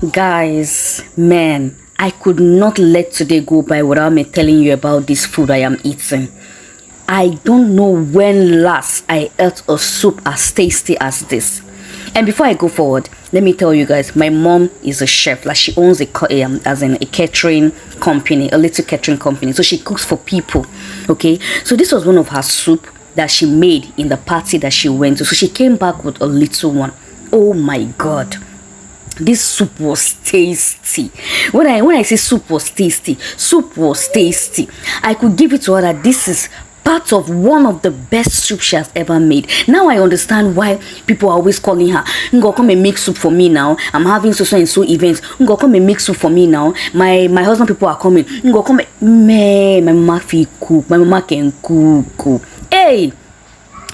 Guys, man, I could not let today go by without me telling you about this food I am eating. I don't know when last I ate a soup as tasty as this. And before I go forward, let me tell you guys, my mom is a chef. Like, she owns a catering company, a little catering company. So she cooks for people. Okay, so this was one of her soup that she made in the party that she went to. So she came back with a little one. Oh my god, this soup was tasty. When I say soup was tasty, soup was tasty. I could give it to her that this is part of one of the best soup she has ever made. Now I understand why people are always calling her, Ngo, come and make soup for me now. I'm having so and so events. Ngo, come and make soup for me now. My husband people are coming. Ngo, come and my mama can cook. My mama can cook. Hey,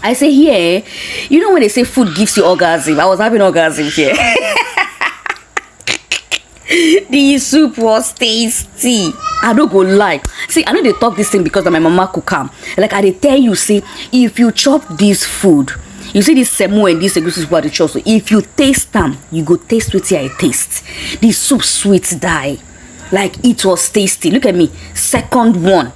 I say here, you know when they say food gives you orgasm, I was having orgasm here. The soup was tasty. I don't go lie. See, I know they talk this thing because of my mama cook am. Like I dey tell you, say, if you chop this food, you see this semo and this egusi soup at the chop. So if you taste them, you go taste wetin I taste. The soup sweet die. Like it was tasty. Look at me. Second one.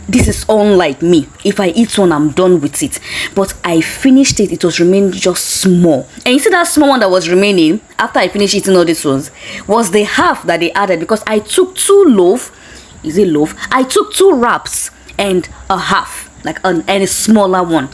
This is unlike me. If I eat one, I'm done with it. But I finished it. It was remaining just small. And you see that small one that was remaining after I finished eating all these ones was the half that they added, because I took two loaf. Is it loaf? I took two wraps and a half, like and a smaller one.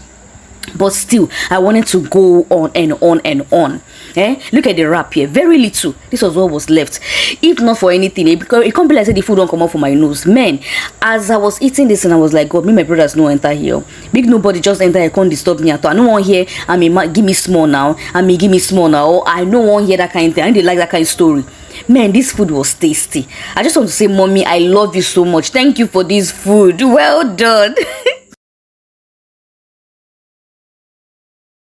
But still, I wanted to go on and on and on. Look at the wrap here, very little. This was what was left. If not for anything, because it can't be like say the food don't come out from my nose. Man, as I was eating this and I was like, God, me my brothers no enter here. Big nobody just enter here, can't disturb me at all. I don't want here. I mean, give me small now. I mean, give me small now. Or I don't want hear that kind of thing. I didn't like that kind of story. Man, this food was tasty. I just want to say, mommy, I love you so much. Thank you for this food. Well done.